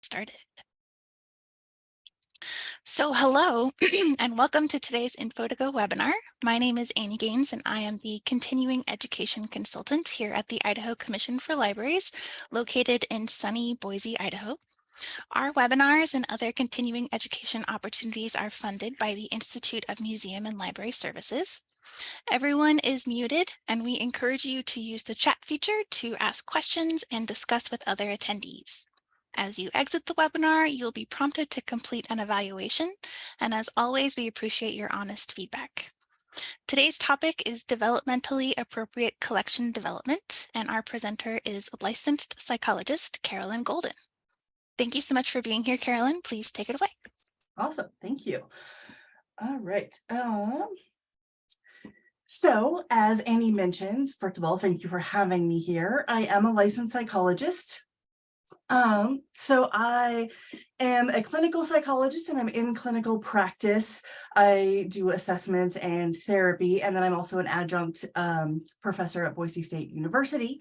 Started. So hello and welcome to today's Info2Go webinar. My name is Annie Gaines and I am the Continuing Education Consultant here at the Idaho Commission for Libraries, located in sunny Boise, Idaho. Our webinars and other continuing education opportunities are funded by the Institute of Museum and Library Services. Everyone is muted and we encourage you to use the chat feature to ask questions and discuss with other attendees. As you exit the webinar, you'll be prompted to complete an evaluation, and as always, we appreciate your honest feedback. Today's topic is developmentally appropriate collection development, and our presenter is licensed psychologist Carolyn Golden. Thank you so much for being here, Carolyn. Please take it away. Awesome, thank you. All right. So as Annie mentioned, first of all, thank you for having me here. I am a licensed psychologist. So I am a clinical psychologist and I'm in clinical practice. I do assessment and therapy, and then I'm also an adjunct professor at Boise State University.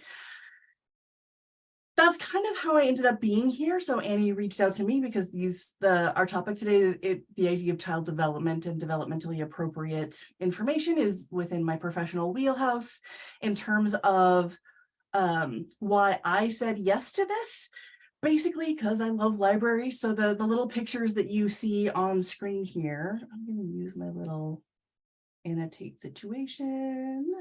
That's kind of how I ended up being here. So Annie reached out to me because our topic today, the idea of child development and developmentally appropriate information is within my professional wheelhouse in terms of why I said yes to this. Basically, because I love libraries. So the little pictures that you see on screen here, I'm going to use my little annotate situation.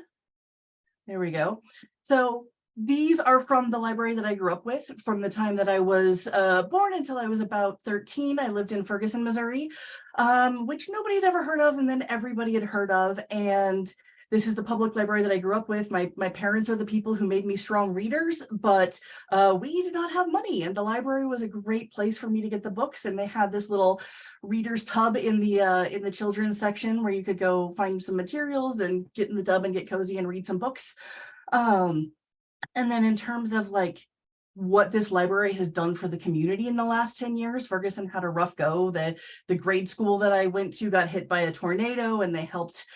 There we go. So these are from the library that I grew up with from the time that I was born until I was about 13. I lived in Ferguson, Missouri, which nobody had ever heard of, and then everybody had heard of. And this is the public library that I grew up with. My parents are the people who made me strong readers, but we did not have money, and the library was a great place for me to get the books. And they had this little reader's tub in the children's section where you could go find some materials and get in the tub and get cozy and read some books. And then in terms of like what this library has done for the community in the last 10 years, Ferguson had a rough go. The grade school that I went to got hit by a tornado, and they helped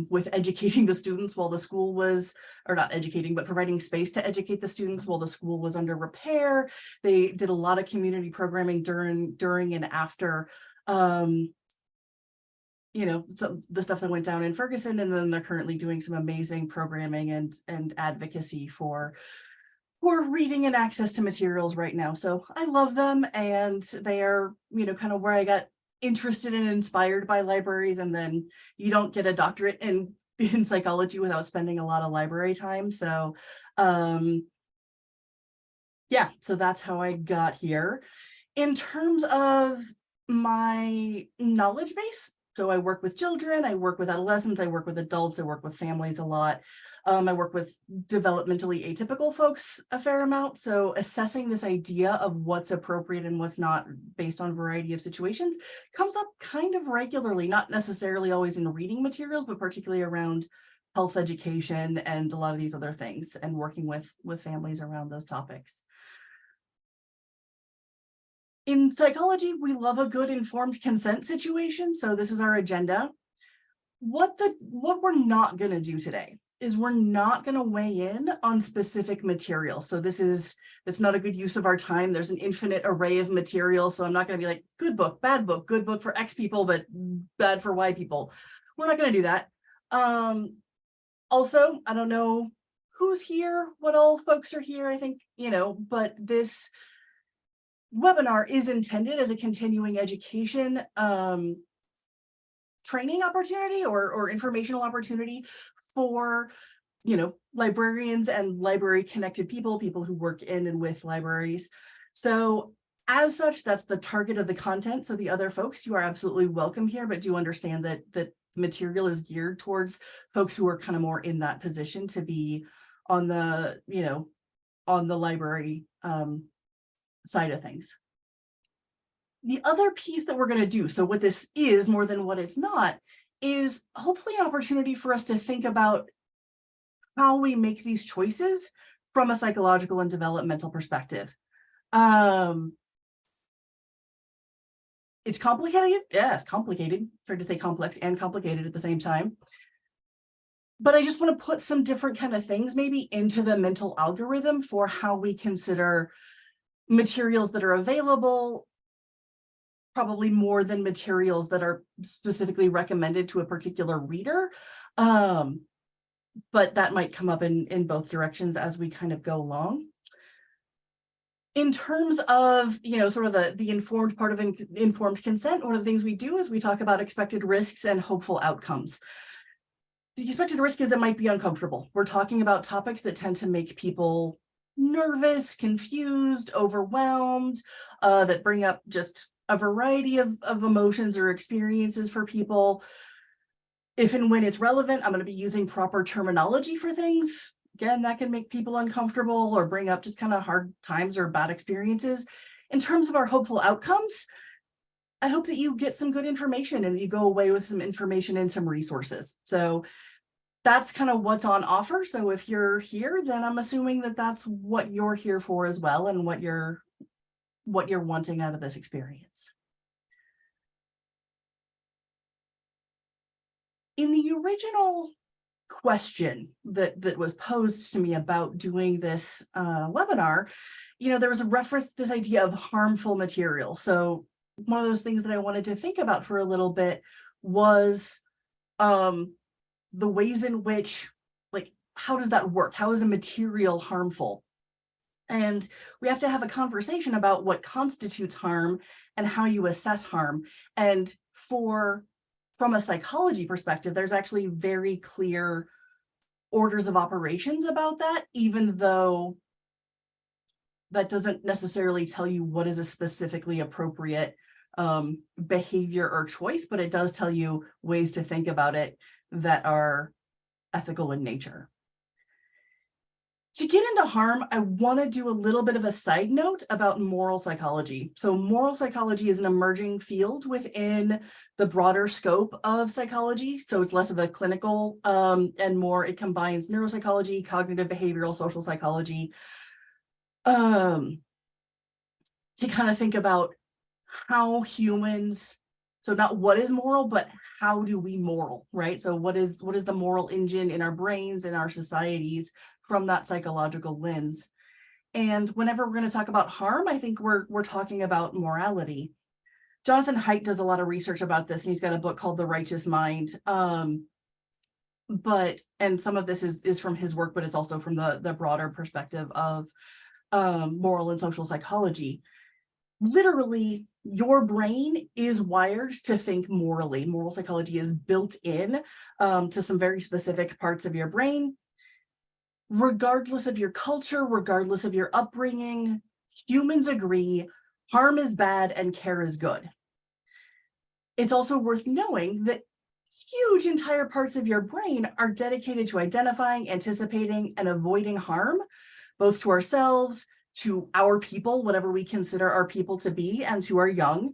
with educating the students while the school was, or not educating, but providing space to educate the students while the school was under repair. They did a lot of community programming during and after so the stuff that went down in Ferguson, and then they're currently doing some amazing programming and advocacy for reading and access to materials right now. So I love them, and they are, kind of where I got interested and inspired by libraries. And then you don't get a doctorate in psychology without spending a lot of library time. So yeah, so that's how I got here. In terms of my knowledge base, so I work with children, I work with adolescents, I work with adults, I work with families a lot. I work with developmentally atypical folks a fair amount. So assessing this idea of what's appropriate and what's not based on a variety of situations comes up kind of regularly, not necessarily always in reading materials, but particularly around health education and a lot of these other things, and working with families around those topics. In psychology, we love a good informed consent situation. So this is our agenda. What we're not going to do today is we're not going to weigh in on specific material. So it's not a good use of our time. There's an infinite array of material. So I'm not going to be like, good book, good book for X people, but bad for Y people. We're not going to do that. Also, I don't know who's here, what all folks are here, I think, but this webinar is intended as a continuing education training opportunity or informational opportunity for librarians and library connected people who work in and with libraries. So as such, that's the target of the content. So the other folks, you are absolutely welcome here, but do understand that material is geared towards folks who are kind of more in that position to be on the library side of things. The other piece that we're going to do, so what this is more than what it's not, is hopefully an opportunity for us to think about how we make these choices from a psychological and developmental perspective. It's complicated. Yeah, it's complicated. Tried to say complex and complicated at the same time. But I just want to put some different kind of things maybe into the mental algorithm for how we consider materials that are available, probably more than materials that are specifically recommended to a particular reader. But that might come up in both directions as we kind of go along. In terms of, sort of the informed part of informed consent, one of the things we do is we talk about expected risks and hopeful outcomes. The expected risk is it might be uncomfortable. We're talking about topics that tend to make people nervous, confused, overwhelmed, that bring up just a variety of emotions or experiences for people. If and when it's relevant, I'm going to be using proper terminology for things. Again, that can make people uncomfortable or bring up just kind of hard times or bad experiences. In terms of our hopeful outcomes, I hope that you get some good information and that you go away with some information and some resources. So that's kind of what's on offer. So if you're here, then I'm assuming that that's what you're here for as well, and what you're wanting out of this experience. In the original question that was posed to me about doing this webinar, there was a reference to this idea of harmful material. So one of those things that I wanted to think about for a little bit was the ways in which, like, how does that work? How is a material harmful? And we have to have a conversation about what constitutes harm and how you assess harm. And from a psychology perspective, there's actually very clear orders of operations about that, even though that doesn't necessarily tell you what is a specifically appropriate behavior or choice, but it does tell you ways to think about it that are ethical in nature. To get into harm, I want to do a little bit of a side note about moral psychology. So moral psychology is an emerging field within the broader scope of psychology. So it's less of a clinical and more, it combines neuropsychology, cognitive behavioral, social psychology, to kind of think about how humans, so not what is moral, but how do we moral, right? So what is the moral engine in our brains, in our societies, from that psychological lens. And whenever we're going to talk about harm, I think we're talking about morality. Jonathan Haidt does a lot of research about this, and he's got a book called The Righteous Mind. And some of this is from his work, but it's also from the broader perspective of moral and social psychology. Literally, your brain is wired to think morally. Moral psychology is built in to some very specific parts of your brain. Regardless of your culture, regardless of your upbringing, humans agree harm is bad and care is good. It's also worth knowing that huge entire parts of your brain are dedicated to identifying, anticipating, and avoiding harm, both to ourselves, to our people, whatever we consider our people to be, and to our young.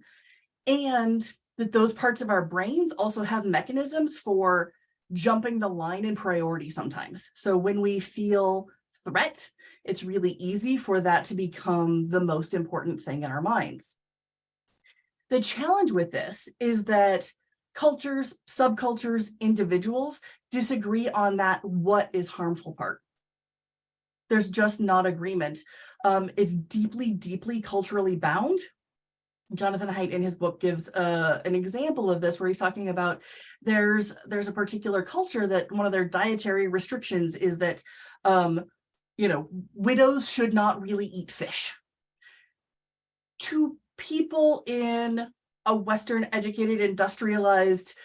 And that those parts of our brains also have mechanisms for jumping the line in priority sometimes. So when we feel threat, it's really easy for that to become the most important thing in our minds. The challenge with this is that cultures, subcultures, individuals disagree on that what is harmful part. There's just not agreement. It's deeply, deeply culturally bound. Jonathan Haidt in his book gives an example of this, where he's talking about there's a particular culture that one of their dietary restrictions is that widows should not really eat fish. To people in a Western educated, industrialized,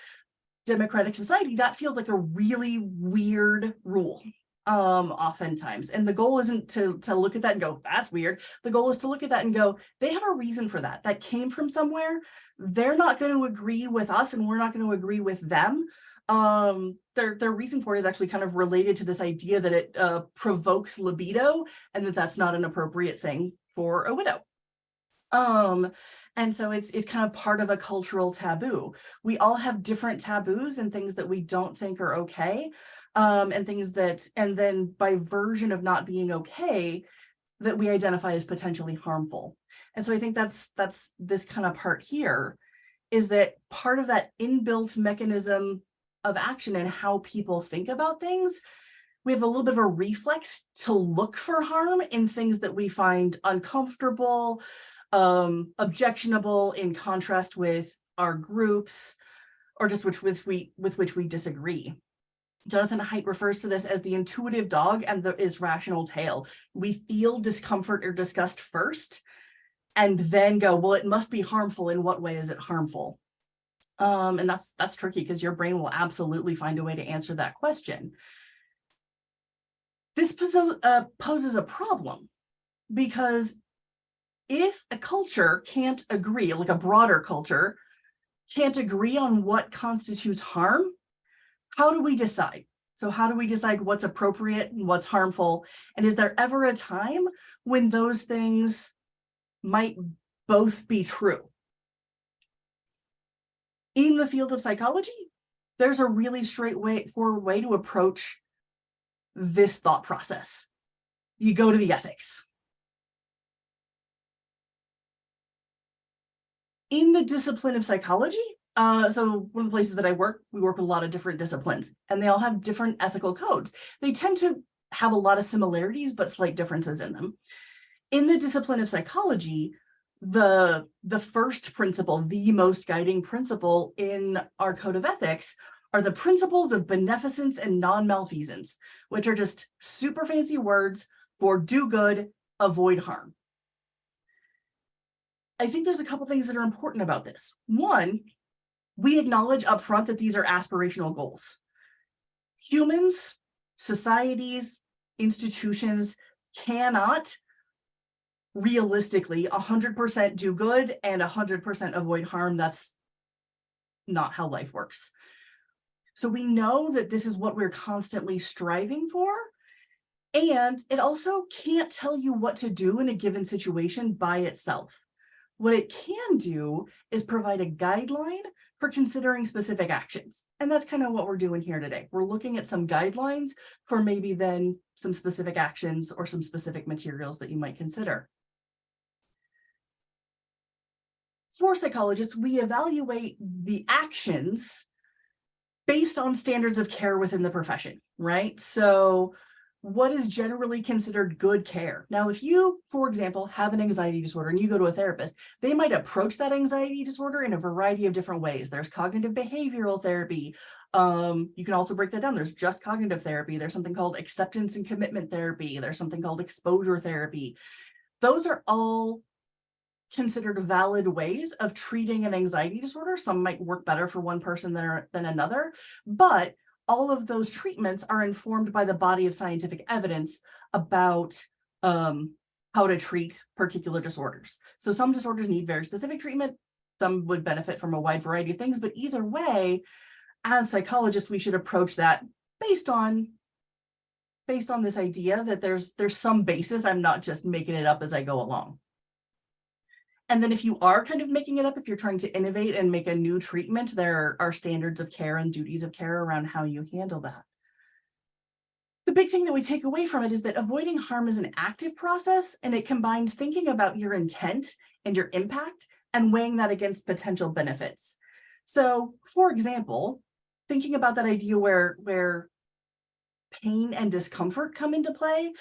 democratic society, that feels like a really weird rule. Oftentimes, and the goal isn't to look at that and go, that's weird. The goal is to look at that and go, they have a reason for that. That came from somewhere. They're not going to agree with us, and we're not going to agree with them. Their reason for it is actually kind of related to this idea that it provokes libido, and that's not an appropriate thing for a widow. And so it's kind of part of a cultural taboo. We all have different taboos and things that we don't think are okay. And things that, and then by version of not being okay, that we identify as potentially harmful. And so I think that's this kind of part here, is that part of that inbuilt mechanism of action and how people think about things we have a little bit of a reflex to look for harm in things that we find uncomfortable, objectionable, in contrast with our groups, or just with which we disagree. Jonathan Haidt refers to this as the intuitive dog and its rational tail. We feel discomfort or disgust first, and then go, well, it must be harmful. In what way is it harmful? And that's tricky, because your brain will absolutely find a way to answer that question. This poses a problem, because if a culture can't agree, like a broader culture can't agree on what constitutes harm, how do we decide? So how do we decide what's appropriate and what's harmful? And is there ever a time when those things might both be true? In the field of psychology, there's a really straightforward way to approach this thought process. You go to the ethics. In the discipline of psychology, so one of the places that I work, we work with a lot of different disciplines, and they all have different ethical codes. They tend to have a lot of similarities, but slight differences in them. In the discipline of psychology, the first principle, the most guiding principle in our code of ethics, are the principles of beneficence and non-malfeasance, which are just super fancy words for do good, avoid harm. I think there's a couple things that are important about this. One, we acknowledge upfront that these are aspirational goals. Humans, societies, institutions cannot realistically 100% do good and 100% avoid harm. That's not how life works. So we know that this is what we're constantly striving for. And it also can't tell you what to do in a given situation by itself. What it can do is provide a guideline for considering specific actions. And that's kind of what we're doing here today. We're looking at some guidelines for maybe then some specific actions or some specific materials that you might consider. For psychologists, we evaluate the actions based on standards of care within the profession, right? So what is generally considered good care? Now, if you, for example, have an anxiety disorder and you go to a therapist, they might approach that anxiety disorder in a variety of different ways. There's cognitive behavioral therapy. You can also break that down. There's just cognitive therapy. There's something called acceptance and commitment therapy. There's something called exposure therapy. Those are all considered valid ways of treating an anxiety disorder. Some might work better for one person than another, but all of those treatments are informed by the body of scientific evidence about how to treat particular disorders. So some disorders need very specific treatment. Some would benefit from a wide variety of things, but either way, as psychologists, we should approach that based on this idea that there's some basis. I'm not just making it up as I go along. And then if you are kind of making it up, if you're trying to innovate and make a new treatment, there are standards of care and duties of care around how you handle that. The big thing that we take away from it is that avoiding harm is an active process, and it combines thinking about your intent and your impact and weighing that against potential benefits. So, for example, thinking about that idea where pain and discomfort come into play,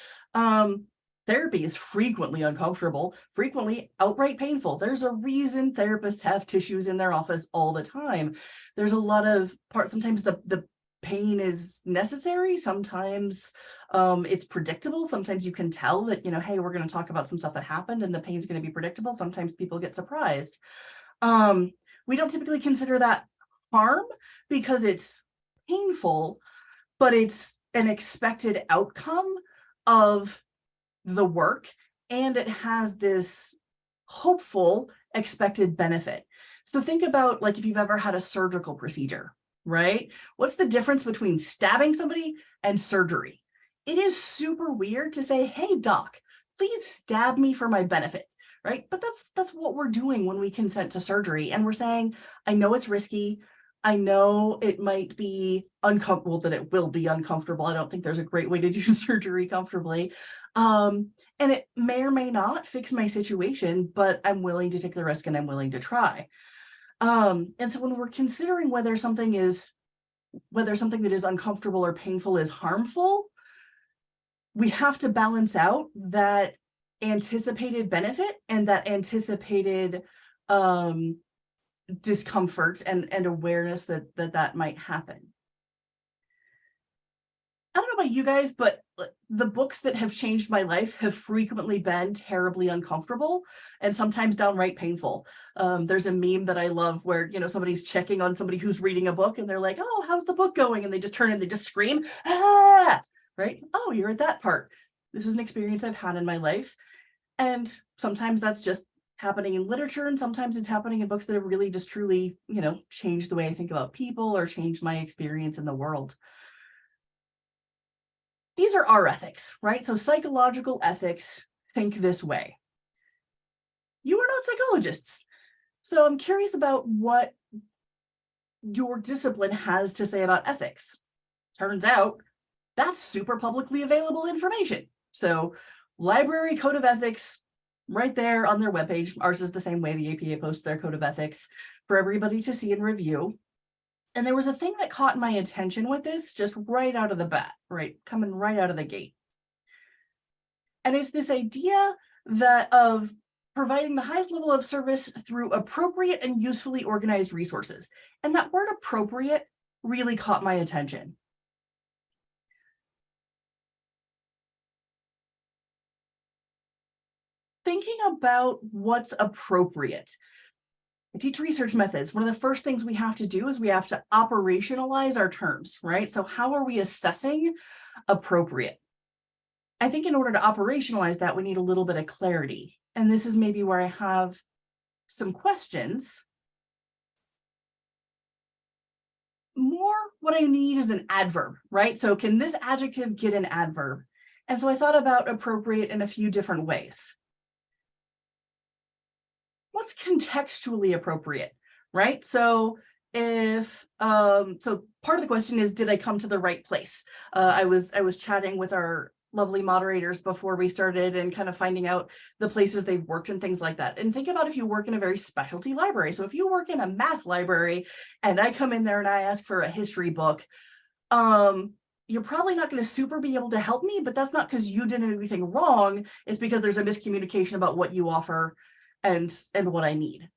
therapy is frequently uncomfortable, frequently outright painful. There's a reason therapists have tissues in their office all the time. There's a lot of sometimes the pain is necessary. Sometimes it's predictable. Sometimes you can tell that, hey, we're going to talk about some stuff that happened and the pain's going to be predictable. Sometimes people get surprised. We don't typically consider that harm because it's painful, but it's an expected outcome of the work, and it has this hopeful expected benefit. So think about, like, if you've ever had a surgical procedure, right? What's the difference between stabbing somebody and surgery? It is super weird to say, hey, doc, please stab me for my benefit, right? But that's what we're doing when we consent to surgery. And we're saying, I know it's risky. I know it might be uncomfortable, that it will be uncomfortable. I don't think there's a great way to do surgery comfortably. And it may or may not fix my situation, but I'm willing to take the risk and I'm willing to try. And so when we're considering whether something that is uncomfortable or painful is harmful, we have to balance out that anticipated benefit and that anticipated discomfort and awareness that might happen. I don't know about you guys, but the books that have changed my life have frequently been terribly uncomfortable and sometimes downright painful. There's a meme that I love where, somebody's checking on somebody who's reading a book and they're like, "Oh, how's the book going?" And they just turn and they just scream, "Ah!" Right? "Oh, you're at that part." This is an experience I've had in my life. And sometimes that's just happening in literature, and sometimes it's happening in books that have really just truly, changed the way I think about people or changed my experience in the world. These are our ethics, right? So psychological ethics think this way. You are not psychologists. So I'm curious about what your discipline has to say about ethics. Turns out that's super publicly available information. So Library Code of Ethics, right there on their webpage. Ours is the same way. The APA posts their code of ethics for everybody to see and review. And there was a thing that caught my attention with this just right out of the bat, right? Coming right out of the gate. And it's this idea that of providing the highest level of service through appropriate and usefully organized resources. And that word appropriate really caught my attention. Thinking about what's appropriate. I teach research methods. One of the first things we have to do is we have to operationalize our terms, right? So how are we assessing appropriate? I think in order to operationalize that, we need a little bit of clarity. And this is maybe where I have some questions. More what I need is an adverb, right? So can this adjective get an adverb? And so I thought about appropriate in a few different ways. What's contextually appropriate, right? So if so part of the question is, did I come to the right place? I was chatting with our lovely moderators before we started and kind of finding out the places they've worked and things like that. And think about if you work in a very specialty library. So if you work in a math library and I come in there and I ask for a history book, you're probably not going to super be able to help me, but that's not because you did anything wrong. It's because there's a miscommunication about what you offer and what I need.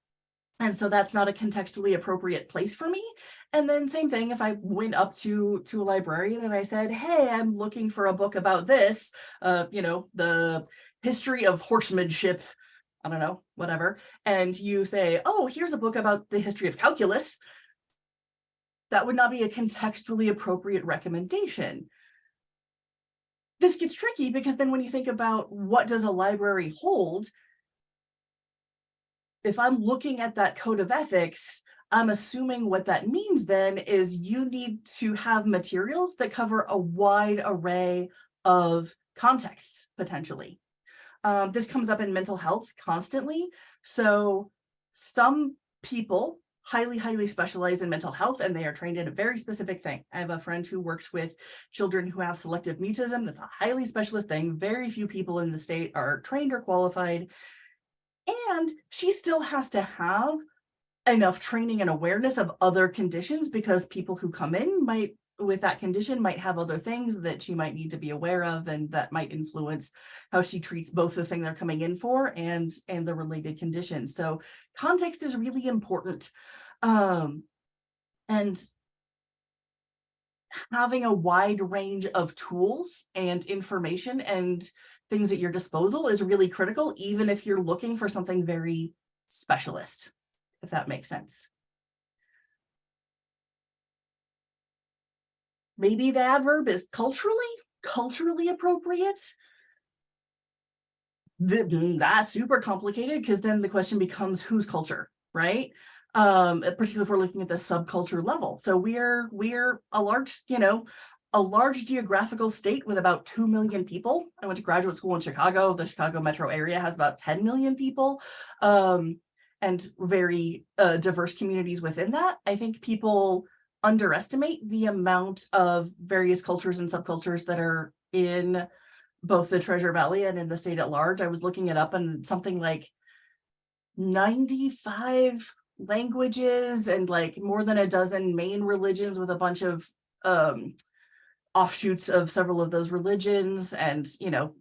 And so that's not a contextually appropriate place for me. And then same thing, if I went up to a librarian and I said, "Hey, I'm looking for a book about this, the history of horsemanship," I don't know, whatever. And you say, "Oh, here's a book about the history of calculus." That would not be a contextually appropriate recommendation. This gets tricky because then when you think about what does a library hold, if I'm looking at that code of ethics, I'm assuming what that means then is you need to have materials that cover a wide array of contexts, potentially. This comes up in mental health constantly. So some people highly specialize in mental health and they are trained in a very specific thing. I have a friend who works with children who have selective mutism. That's a highly specialist thing. Very few people in the state are trained or qualified. And she still has to have enough training and awareness of other conditions because people who come in with that condition might have other things that she might need to be aware of, and that might influence how she treats both the thing they're coming in for and the related condition. So context is really important. And having a wide range of tools and information and things at your disposal is really critical, even if you're looking for something very specialist, if that makes sense. Maybe the adverb is culturally appropriate. That's super complicated because then the question becomes whose culture, right? Particularly if we're looking at the subculture level. So we're a large geographical state with about 2 million people. I went to graduate school in Chicago. The Chicago metro area has about 10 million people, and very diverse communities within that. I think people underestimate the amount of various cultures and subcultures that are in both the Treasure Valley and in the state at large. I was looking it up, and something like 95 languages and like more than a dozen main religions with a bunch of offshoots of several of those religions and,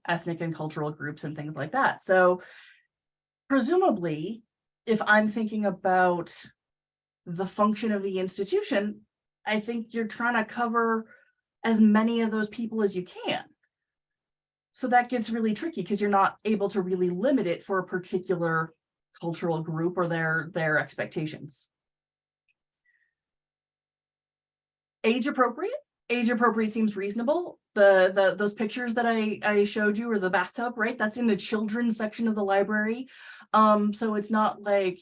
ethnic and cultural groups and things like that. So presumably, if I'm thinking about the function of the institution, I think you're trying to cover as many of those people as you can. So that gets really tricky because you're not able to really limit it for a particular cultural group or their expectations. Age appropriate seems reasonable. Those pictures that I showed you, or the bathtub, right? That's in the children's section of the library. So it's not like,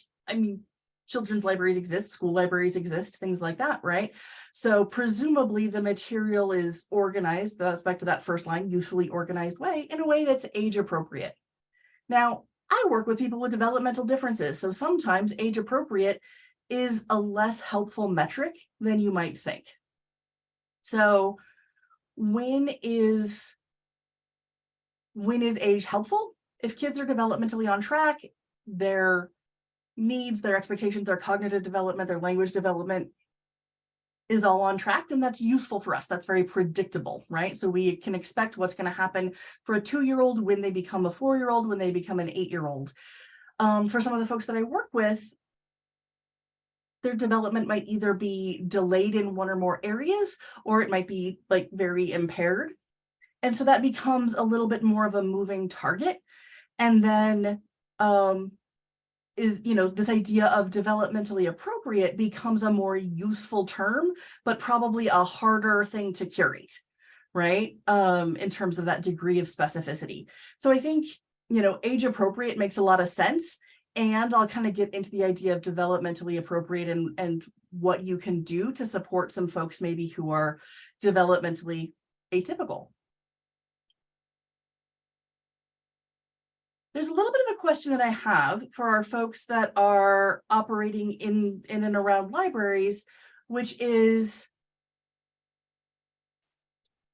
children's libraries exist, school libraries exist, things like that, right? So presumably the material is organized, that's back to that first line, usefully organized way, in a way that's age appropriate. Now, I work with people with developmental differences, so sometimes age appropriate is a less helpful metric than you might think. So when is age helpful? If kids are developmentally on track, their needs, their expectations, their cognitive development, their language development is all on track, then that's useful for us. That's very predictable, right? So we can expect what's going to happen for a 2-year-old when they become a 4-year-old, when they become an 8-year-old. For some of the folks that I work with, their development might either be delayed in one or more areas, or it might be like very impaired. And so that becomes a little bit more of a moving target. And then this idea of developmentally appropriate becomes a more useful term, but probably a harder thing to curate, right? In terms of that degree of specificity. So I think, age appropriate makes a lot of sense. And I'll kind of get into the idea of developmentally appropriate and what you can do to support some folks maybe who are developmentally atypical. There's a little bit of a question that I have for our folks that are operating in and around libraries, which is,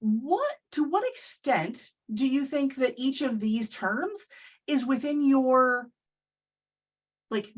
to what extent do you think that each of these terms is within your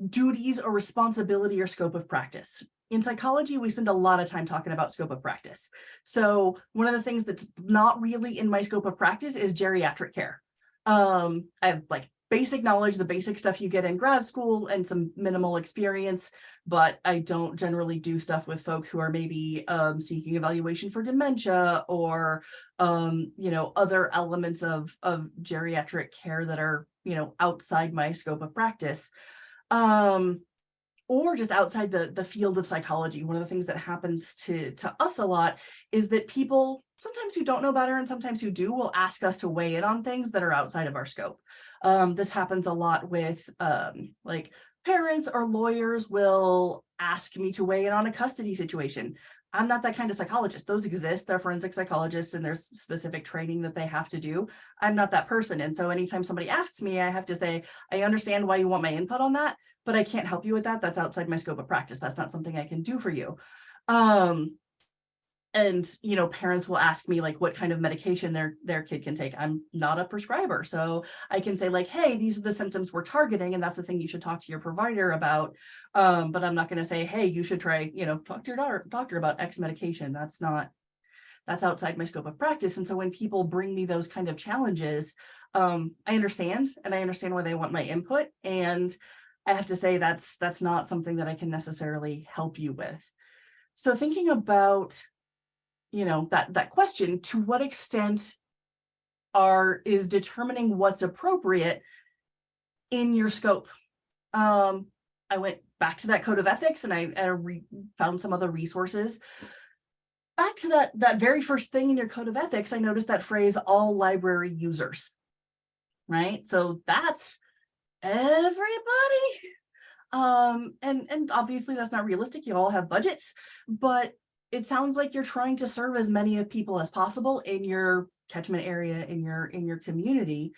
duties or responsibility or scope of practice? In psychology, we spend a lot of time talking about scope of practice. So one of the things that's not really in my scope of practice is geriatric care. I have basic knowledge, the basic stuff you get in grad school, and some minimal experience, but I don't generally do stuff with folks who are maybe seeking evaluation for dementia or other elements of geriatric care that are outside my scope of practice. Or just outside the field of psychology. One of the things that happens to us a lot is that people, sometimes who don't know better and sometimes who do, will ask us to weigh in on things that are outside of our scope. This happens a lot with parents or lawyers will ask me to weigh in on a custody situation. I'm not that kind of psychologist. Those exist. They're forensic psychologists and there's specific training that they have to do. I'm not that person. And so anytime somebody asks me, I have to say, I understand why you want my input on that, but I can't help you with that. That's outside my scope of practice. That's not something I can do for you. And parents will ask me what kind of medication their kid can take. I'm not a prescriber, so I can say hey, these are the symptoms we're targeting, and that's the thing you should talk to your provider about. But I'm not going to say, hey, you should try talk to your doctor about X medication. That's outside my scope of practice. And so when people bring me those kind of challenges, I understand, and I understand why they want my input, and I have to say that's not something that I can necessarily help you with. So thinking about that question, to what extent is determining what's appropriate in your scope? I went back to that code of ethics and I found some other resources. Back to that very first thing in your code of ethics, I noticed that phrase, all library users, right? So that's everybody. And obviously that's not realistic. You all have budgets, but it sounds like you're trying to serve as many of people as possible in your catchment area, in your community.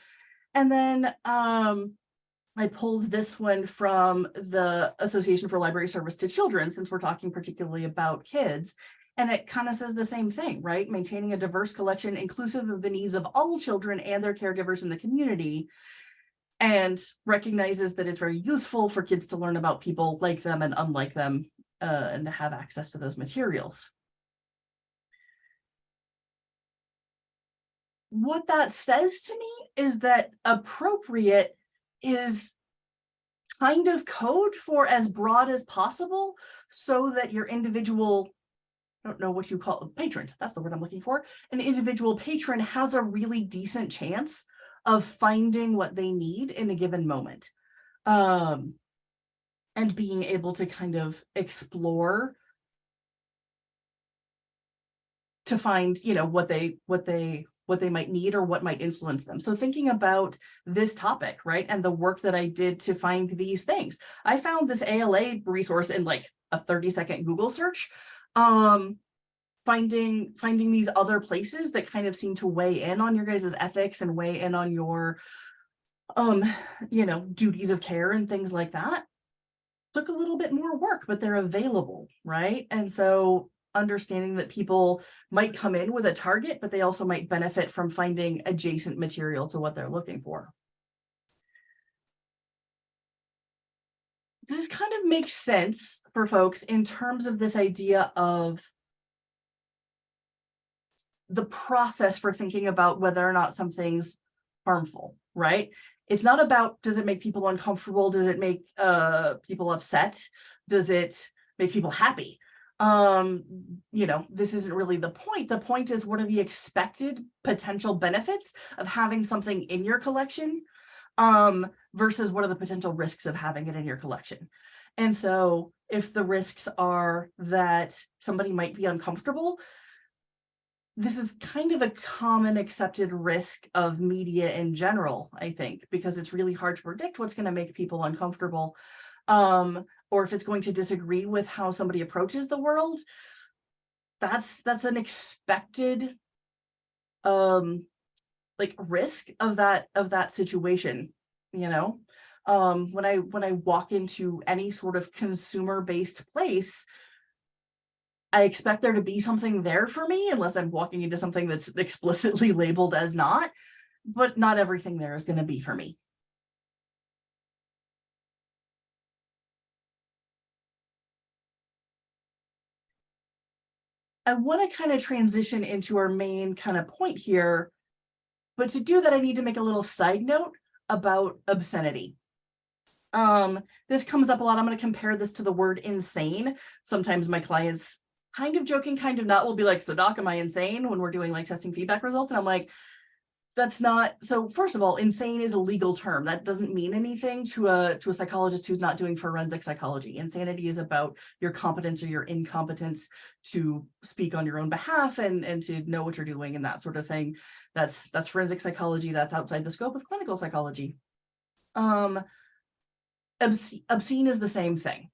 And then I pulled this one from the Association for Library Service to Children, since we're talking particularly about kids. And it kind of says the same thing, right? Maintaining a diverse collection inclusive of the needs of all children and their caregivers in the community, and recognizes that it's very useful for kids to learn about people like them and unlike them, and to have access to those materials. what that says to me is that appropriate is kind of code for as broad as possible so that your individual, I don't know what you call it, patrons, that's the word I'm looking for, an individual patron has a really decent chance of finding what they need in a given moment. And being able to kind of explore to find, what they might need or what might influence them. So thinking about this topic, right, and the work that I did to find these things, I found this ALA resource in like a 30-second Google search. Finding these other places that kind of seem to weigh in on your guys' ethics and weigh in on your duties of care and things like that took a little bit more work, but they're available, right? And so understanding that people might come in with a target, but they also might benefit from finding adjacent material to what they're looking for. This kind of makes sense for folks in terms of this idea of the process for thinking about whether or not something's harmful, right? It's not about, does it make people uncomfortable? Does it make people upset? Does it make people happy? This isn't really the point. The point is, what are the expected potential benefits of having something in your collection versus what are the potential risks of having it in your collection? And so if the risks are that somebody might be uncomfortable, this is kind of a common accepted risk of media in general, I think, because it's really hard to predict what's going to make people uncomfortable, or if it's going to disagree with how somebody approaches the world. That's an expected risk of that situation, when I walk into any sort of consumer-based place, I expect there to be something there for me, unless I'm walking into something that's explicitly labeled as not, but not everything there is going to be for me. I want to kind of transition into our main kind of point here, but to do that, I need to make a little side note about obscenity. This comes up a lot. I'm going to compare this to the word insane. Sometimes my clients, kind of joking, kind of not, will be like, so doc, am I insane, when we're doing like testing feedback results? And I'm like, that's not. So first of all, insane is a legal term. That doesn't mean anything to a psychologist who's not doing forensic psychology. Insanity is about your competence or your incompetence to speak on your own behalf and to know what you're doing and that sort of thing. That's forensic psychology. That's outside the scope of clinical psychology. Obscene is the same thing.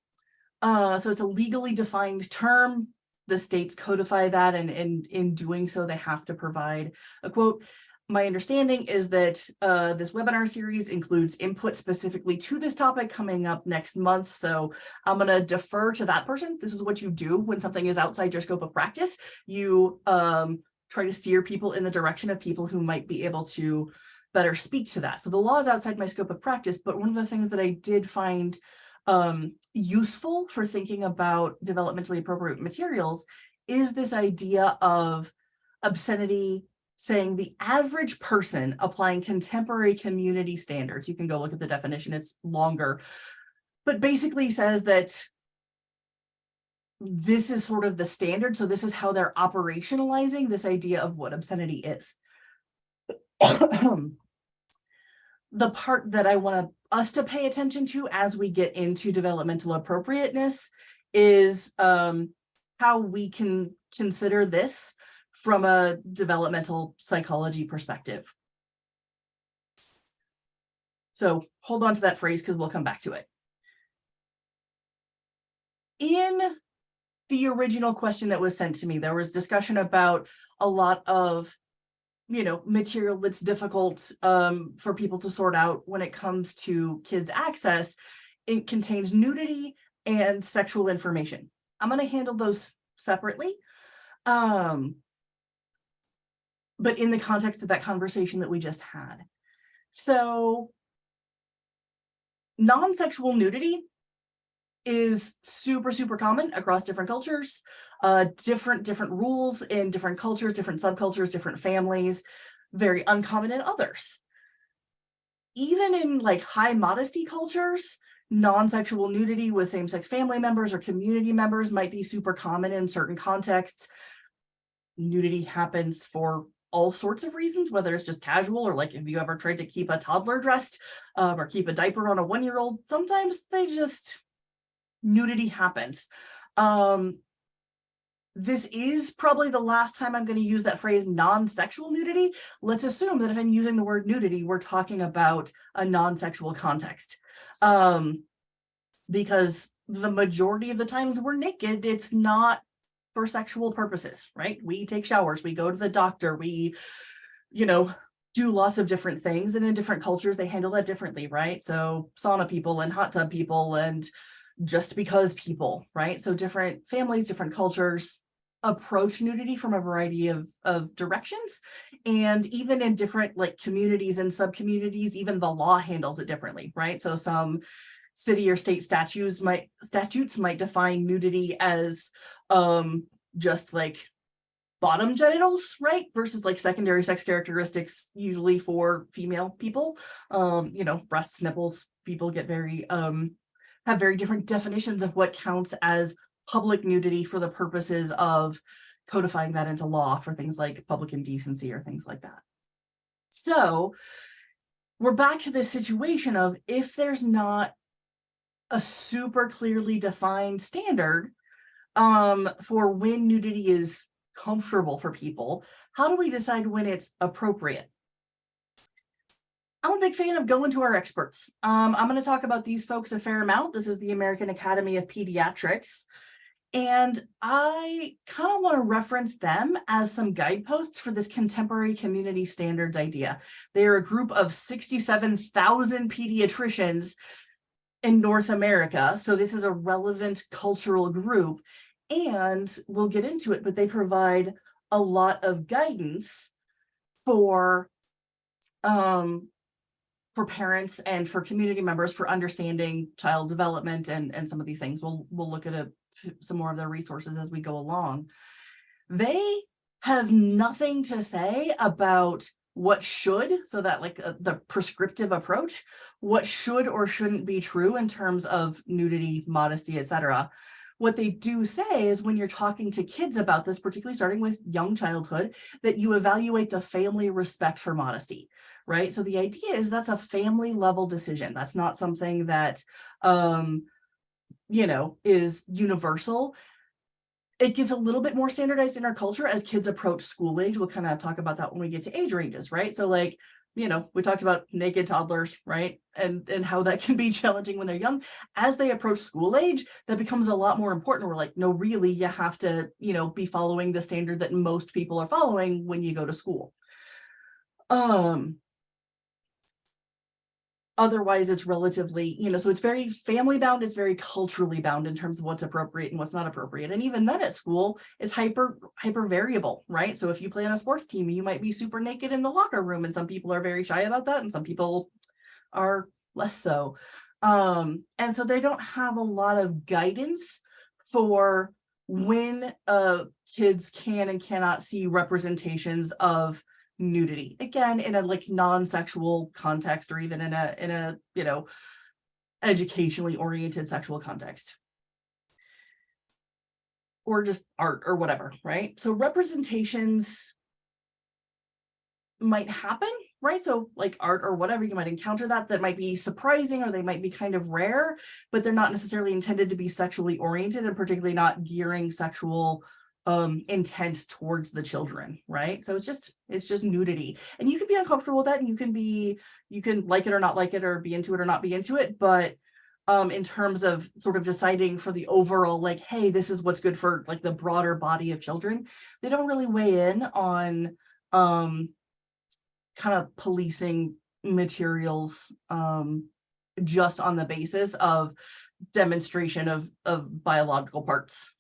So it's a legally defined term. The states codify that, and in doing so, they have to provide a quote. My understanding is that this webinar series includes input specifically to this topic coming up next month. So I'm going to defer to that person. This is what you do when something is outside your scope of practice. You try to steer people in the direction of people who might be able to better speak to that. So the law is outside my scope of practice, but one of the things that I did find useful for thinking about developmentally appropriate materials is this idea of obscenity saying the average person applying contemporary community standards. You can go look at the definition, it's longer, but basically says that this is sort of the standard. So this is how they're operationalizing this idea of what obscenity is. The part that I want us to pay attention to as we get into developmental appropriateness is how we can consider this from a developmental psychology perspective. So hold on to that phrase because we'll come back to it. In the original question that was sent to me, there was discussion about a lot of material that's difficult for people to sort out when it comes to kids' access. It contains nudity and sexual information. I'm going to handle those separately. But in the context of that conversation that we just had. So non-sexual nudity is super, super common across different cultures, different rules in different cultures, different subcultures, different families. very uncommon in others. Even in like high modesty cultures, non-sexual nudity with same-sex family members or community members might be super common in certain contexts. Nudity happens for all sorts of reasons, whether it's just casual or like if you ever tried to keep a toddler dressed or keep a diaper on a 1-year-old, sometimes nudity happens. This is probably the last time I'm going to use that phrase non-sexual nudity. Let's assume that if I'm using the word nudity, we're talking about a non-sexual context. Because the majority of the times we're naked, it's not for sexual purposes, right? We take showers, we go to the doctor, we, do lots of different things. And in different cultures, they handle that differently, right? So sauna people and hot tub people and just because people, right? So different families, different cultures approach nudity from a variety of directions. And even in different like communities and sub-communities, even the law handles it differently, right? So some city or state statutes might define nudity as just like bottom genitals, right? Versus like secondary sex characteristics, usually for female people. Breasts, nipples, people get have very different definitions of what counts as public nudity for the purposes of codifying that into law for things like public indecency or things like that. So we're back to this situation of if there's not a super clearly defined standard for when nudity is comfortable for people, how do we decide when it's appropriate? I'm a big fan of going to our experts. I'm going to talk about these folks a fair amount. This is the American Academy of Pediatrics. And I kind of want to reference them as some guideposts for this contemporary community standards idea. They are a group of 67,000 pediatricians in North America. So this is a relevant cultural group. And we'll get into it, but they provide a lot of guidance for parents and for community members for understanding child development and some of these things. We'll look at some more of their resources as we go along. They have nothing to say about what should, so that like the prescriptive approach, what should or shouldn't be true in terms of nudity, modesty, etc. What they do say is when you're talking to kids about this, particularly starting with young childhood, that you evaluate the family respect for modesty, right? So the idea is that's a family level decision. That's not something that, is universal. It gets a little bit more standardized in our culture as kids approach school age. We'll kind of talk about that when we get to age ranges, right? So like, we talked about naked toddlers, right? And how that can be challenging when they're young. As they approach school age, that becomes a lot more important. We're like, no, really, you have to, be following the standard that most people are following when you go to school. Otherwise, it's relatively, so it's very family bound, it's very culturally bound in terms of what's appropriate and what's not appropriate. And even then at school, it's hyper variable, right? So if you play on a sports team, you might be super naked in the locker room, and some people are very shy about that, and some people are less so. And so they don't have a lot of guidance for when kids can and cannot see representations of nudity, again in a like non-sexual context or even in a educationally oriented sexual context or just art or whatever, right? So representations might happen, right? So like art or whatever, you might encounter that might be surprising or they might be kind of rare, but they're not necessarily intended to be sexually oriented and particularly not gearing sexual intent towards the children, right? So it's just nudity, and you can be uncomfortable with that, and you can like it or not like it, or be into it or not be into it. But in terms of sort of deciding for the overall, like, hey, this is what's good for like the broader body of children, they don't really weigh in on kind of policing materials just on the basis of demonstration of biological parts.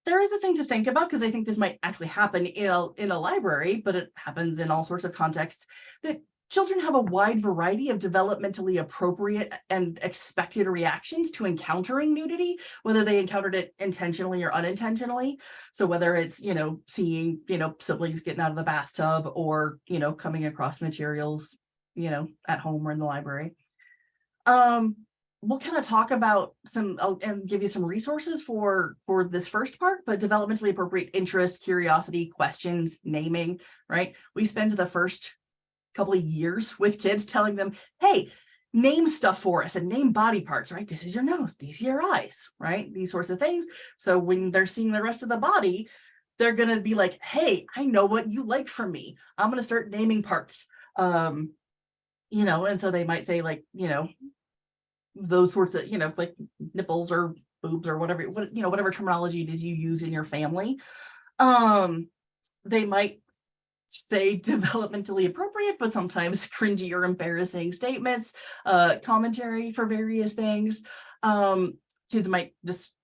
There is a thing to think about, because I think this might actually happen in a library, but it happens in all sorts of contexts, that Children have a wide variety of developmentally appropriate and expected reactions to encountering nudity, whether they encountered it intentionally or unintentionally. So whether it's, seeing, siblings getting out of the bathtub, or, coming across materials, at home or in the library. We'll kind of talk about and give you some resources for this first part, but developmentally appropriate interest, curiosity, questions, naming, right? We spend the first couple of years with kids telling them, hey, name stuff for us and name body parts, right? This is your nose, these are your eyes, right? These sorts of things. So when they're seeing the rest of the body, they're going to be like, hey, I know what you like from me. I'm going to start naming parts. And so they might say, like, those sorts of, like nipples or boobs or whatever terminology it is you use in your family. They might say developmentally appropriate, but sometimes cringy or embarrassing statements, commentary for various things. Kids might just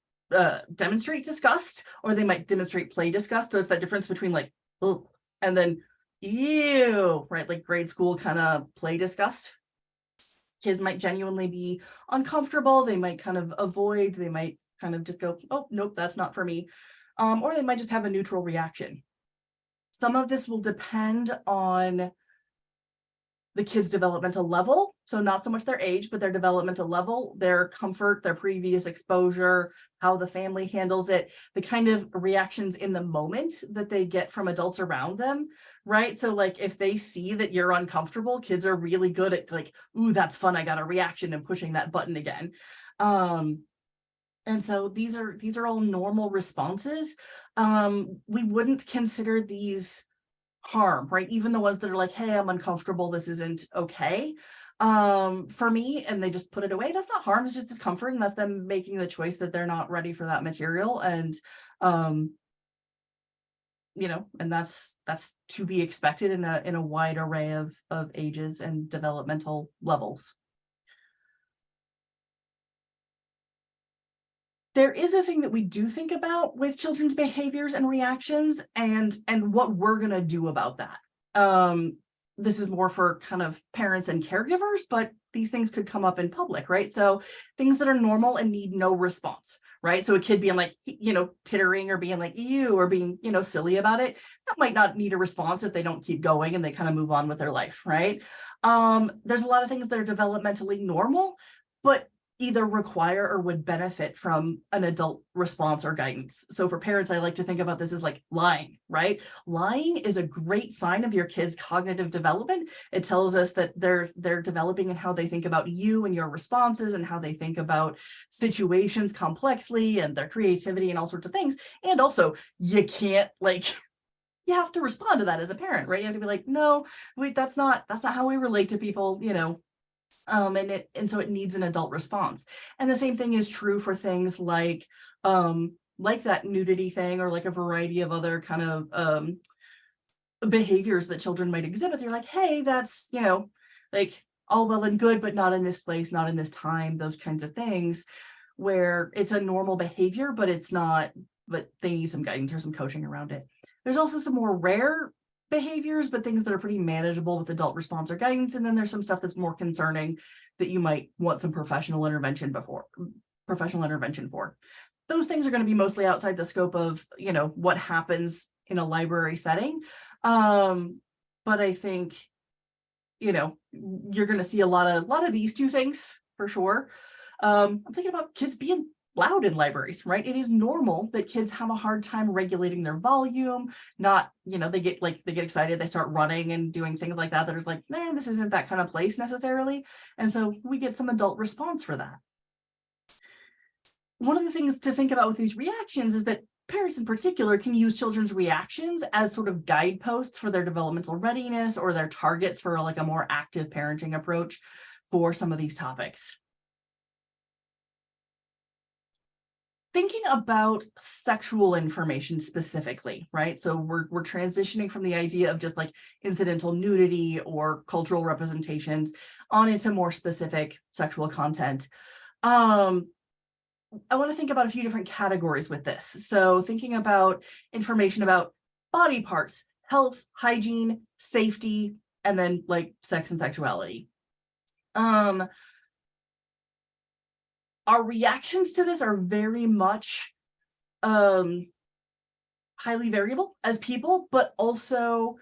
demonstrate disgust, or they might demonstrate play disgust. So it's that difference between like, ugh, and then ew, right? Like grade school kind of play disgust. Kids might genuinely be uncomfortable. They might kind of avoid, they might kind of just go, oh, nope, that's not for me. Or they might just have a neutral reaction. Some of this will depend on the kid's developmental level. So not so much their age, but their developmental level, their comfort, their previous exposure, how the family handles it, the kind of reactions in the moment that they get from adults around them, right? So like if they see that you're uncomfortable, kids are really good at like, ooh, that's fun, I got a reaction, and pushing that button again. And so these are all normal responses. We wouldn't consider these harm, right? Even the ones that are like, hey, I'm uncomfortable, this isn't okay for me, and they just put it away. That's not harm, it's just discomfort, and that's them making the choice that they're not ready for that material. And and that's to be expected in a wide array of ages and developmental levels. There is a thing that we do think about with children's behaviors and reactions, and what we're going to do about that. This is more for kind of parents and caregivers, but these things could come up in public, right? So things that are normal and need no response, right? So a kid being like, tittering or being like, ew, or being, silly about it, that might not need a response if they don't keep going and they kind of move on with their life, right? There's a lot of things that are developmentally normal, but either require or would benefit from an adult response or guidance. So for parents, I like to think about this as like lying, right? Lying is a great sign of your kids' cognitive development. It tells us that they're developing in how they think about you and your responses, and how they think about situations complexly, and their creativity and all sorts of things. And also, you can't you have to respond to that as a parent, right? You have to be like, no, wait, that's not how we relate to people, and so it needs an adult response. And the same thing is true for things like that nudity thing, or like a variety of other kind of behaviors that children might exhibit. You're like, hey, that's like all well and good, but not in this place, not in this time, those kinds of things, where it's a normal behavior, but it's not, but they need some guidance or some coaching around it. There's also some more rare behaviors, but things that are pretty manageable with adult response or guidance. And then there's some stuff that's more concerning that you might want some professional intervention for. Those things are going to be mostly outside the scope of, what happens in a library setting. But I think, you're going to see a lot of these two things for sure. I'm thinking about kids being loud in libraries, right? It is normal that kids have a hard time regulating their volume. Not, they get excited, they start running and doing things like that. There's like, man, this isn't that kind of place necessarily. And so we get some adult response for that. One of the things to think about with these reactions is that parents in particular can use children's reactions as sort of guideposts for their developmental readiness, or their targets for like a more active parenting approach for some of these topics. Thinking about sexual information specifically, right? So we're transitioning from the idea of just like incidental nudity or cultural representations on into more specific sexual content. I want to think about a few different categories with this. So thinking about information about body parts, health, hygiene, safety, and then like sex and sexuality. Our reactions to this are very much highly variable as people, but also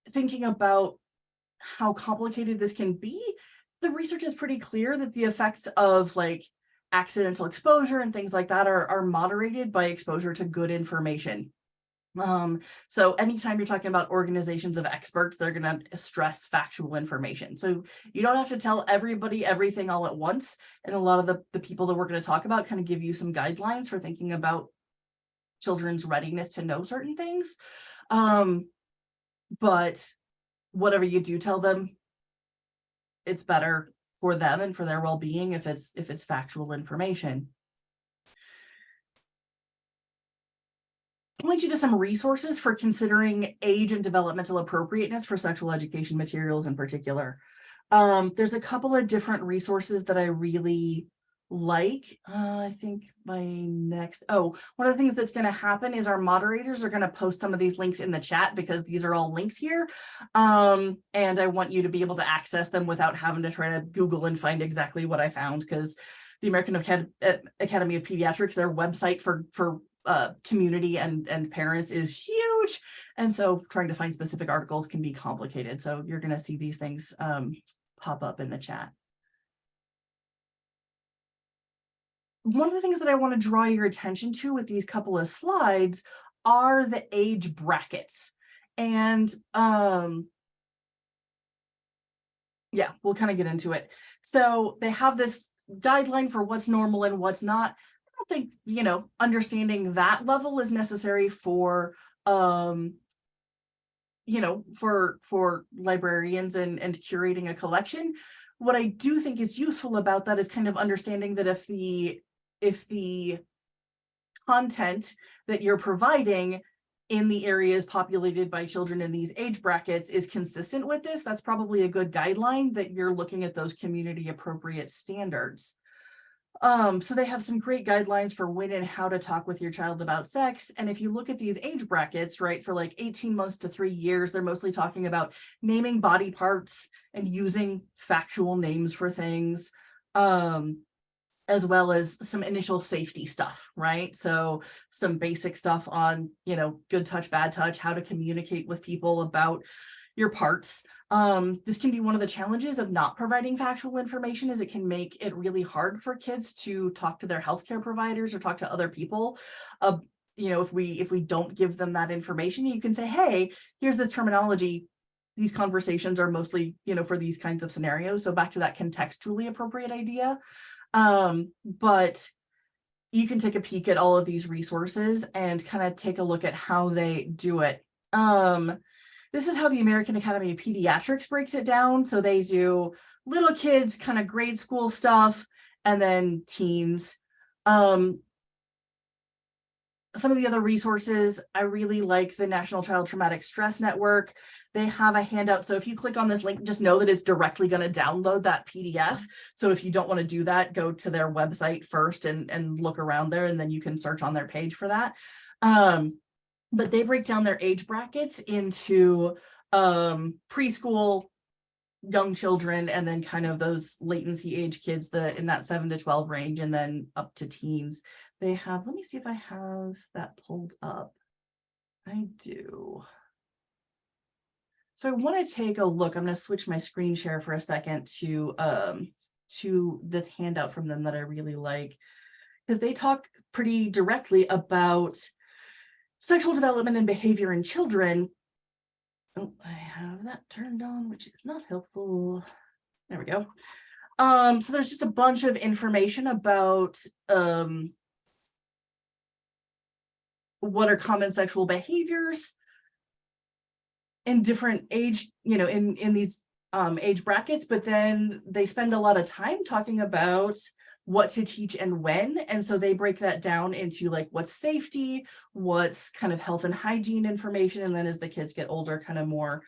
thinking about how complicated this can be. The research is pretty clear that the effects of like accidental exposure and things like that are moderated by exposure to good information. So anytime you're talking about organizations of experts, they're going to stress factual information. So you don't have to tell everybody everything all at once. And a lot of the people that we're going to talk about kind of give you some guidelines for thinking about children's readiness to know certain things. But whatever you do tell them, it's better for them and for their well-being if it's factual information. Point you to some resources for considering age and developmental appropriateness for sexual education materials in particular. There's a couple of different resources that I really like. I think one of the things that's going to happen is our moderators are going to post some of these links in the chat because these are all links here. And I want you to be able to access them without having to try to Google and find exactly what I found, because the American Academy of Pediatrics, their website for community and parents is huge. And so trying to find specific articles can be complicated. So you're going to see these things pop up in the chat. One of the things that I want to draw your attention to with these couple of slides are the age brackets. And yeah, we'll kind of get into it. So they have this guideline for what's normal and what's not. I don't think, understanding that level is necessary for, for librarians and curating a collection. What I do think is useful about that is kind of understanding that if the content that you're providing in the areas populated by children in these age brackets is consistent with this, that's probably a good guideline that you're looking at those community appropriate standards. So they have some great guidelines for when and how to talk with your child about sex. And if you look at these age brackets, right, for like 18 months to 3 years, they're mostly talking about naming body parts and using factual names for things, as well as some initial safety stuff, right? So some basic stuff on, good touch, bad touch, how to communicate with people about your parts. This can be one of the challenges of not providing factual information, is it can make it really hard for kids to talk to their healthcare providers or talk to other people. If we don't give them that information, you can say, hey, here's this terminology. These conversations are mostly, for these kinds of scenarios. So back to that contextually appropriate idea. But you can take a peek at all of these resources and kind of take a look at how they do it. This is how the American Academy of Pediatrics breaks it down. So they do little kids, kind of grade school stuff, and then teens. Some of the other resources, I really like the National Child Traumatic Stress Network. They have a handout. So if you click on this link, just know that it's directly going to download that PDF. So if you don't want to do that, go to their website first and look around there, and then you can search on their page for that. But they break down their age brackets into preschool, young children, and then kind of those latency age kids in that 7 to 12 range, and then up to teens. They have, let me see if I have that pulled up. I do. So I want to take a look. I'm going to switch my screen share for a second to this handout from them that I really like, because they talk pretty directly about sexual development and behavior in children. Oh, I have that turned on, which is not helpful. There we go. So there's just a bunch of information about what are common sexual behaviors in different age, in these age brackets, but then they spend a lot of time talking about what to teach and when. And so they break that down into like what's safety, what's kind of health and hygiene information. And then as the kids get older, kind of more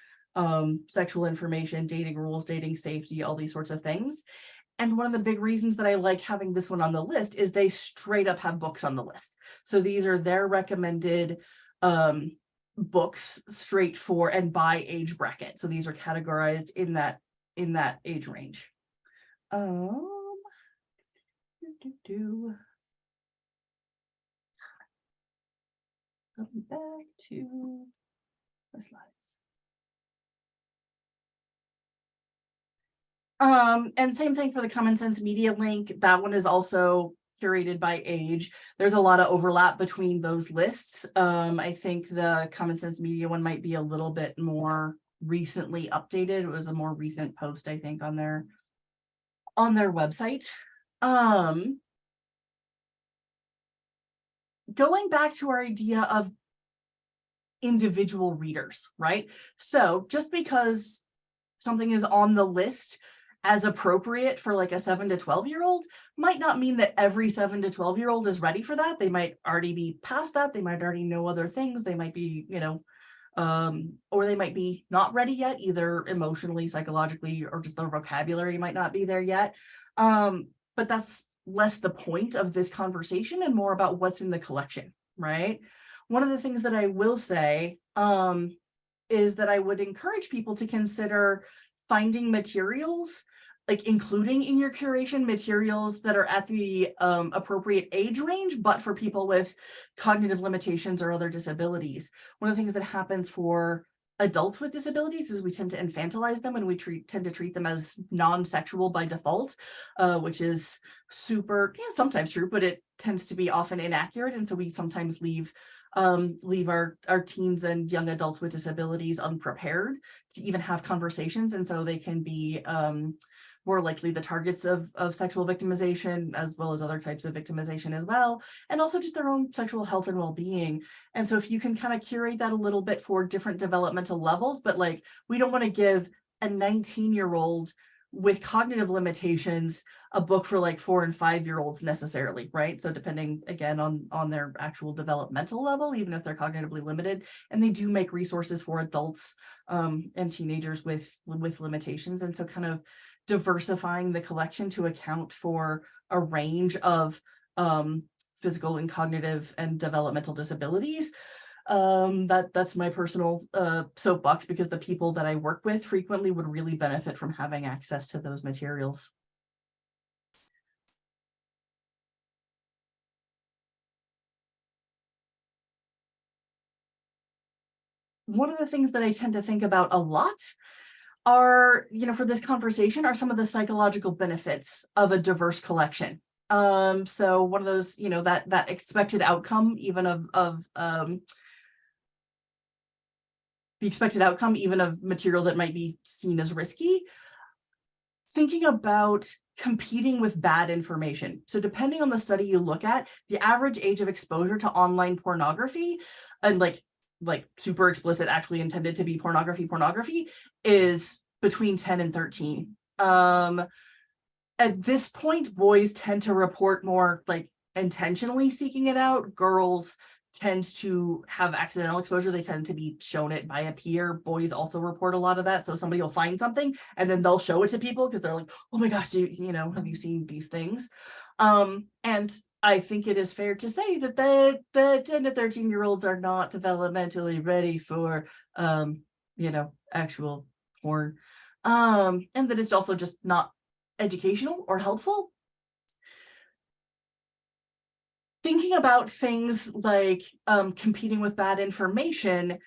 sexual information, dating rules, dating safety, all these sorts of things. And one of the big reasons that I like having this one on the list is they straight up have books on the list. So these are their recommended books straight for and by age bracket. So these are categorized in that age range. Coming back to the slides. And same thing for the Common Sense Media link. That one is also curated by age. There's a lot of overlap between those lists. I think the Common Sense Media one might be a little bit more recently updated. It was a more recent post, I think, on their website. Going back to our idea of individual readers, right? So just because something is on the list as appropriate for like a 7 to 12-year-old might not mean that every 7 to 12-year-old is ready for that. They might already be past that. They might already know other things. They might be, or they might be not ready yet, either emotionally, psychologically, or just their vocabulary might not be there yet. But that's less the point of this conversation and more about what's in the collection, right? One of the things that I will say is that I would encourage people to consider finding materials, like including in your curation materials that are at the appropriate age range, but for people with cognitive limitations or other disabilities. One of the things that happens for adults with disabilities is we tend to infantilize them and we tend to treat them as non-sexual by default, which is super, sometimes true, but it tends to be often inaccurate. And so we sometimes leave our teens and young adults with disabilities unprepared to even have conversations. And so they can be more likely the targets of sexual victimization, as well as other types of victimization as well, and also just their own sexual health and well-being. And so if you can kind of curate that a little bit for different developmental levels, but like we don't want to give a 19-year-old with cognitive limitations a book for like 4 and 5-year-olds necessarily, right? So depending again on their actual developmental level, even if they're cognitively limited, and they do make resources for adults and teenagers with limitations. And so kind of diversifying the collection to account for a range of physical and cognitive and developmental disabilities. That's my personal soapbox, because the people that I work with frequently would really benefit from having access to those materials. One of the things that I tend to think about a lot are, for this conversation, are some of the psychological benefits of a diverse collection. So one of those, that expected outcome, even of the expected outcome, even of material that might be seen as risky, thinking about competing with bad information. So depending on the study you look at, the average age of exposure to online pornography, and like super explicit, actually intended to be pornography, is between 10 and 13. At this point, boys tend to report more like intentionally seeking it out. Girls tend to have accidental exposure. They tend to be shown it by a peer. Boys also report a lot of that. So somebody will find something and then they'll show it to people because they're like, oh my gosh, have you seen these things? And I think it is fair to say that the 10 to 13-year-olds are not developmentally ready for, actual porn. And that it's also just not educational or helpful. Thinking about things like competing with bad information,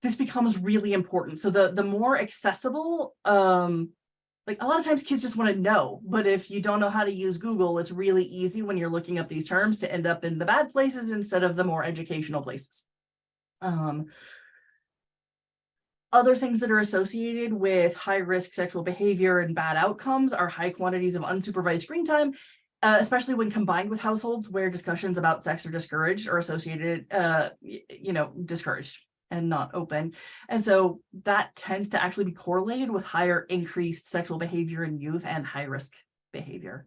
this becomes really important. So the more accessible, like a lot of times kids just want to know, but if you don't know how to use Google, it's really easy when you're looking up these terms to end up in the bad places instead of the more educational places. Other things that are associated with high-risk sexual behavior and bad outcomes are high quantities of unsupervised screen time, especially when combined with households where discussions about sex are discouraged or associated, discouraged and not open. And so that tends to actually be correlated with higher increased sexual behavior in youth and high-risk behavior.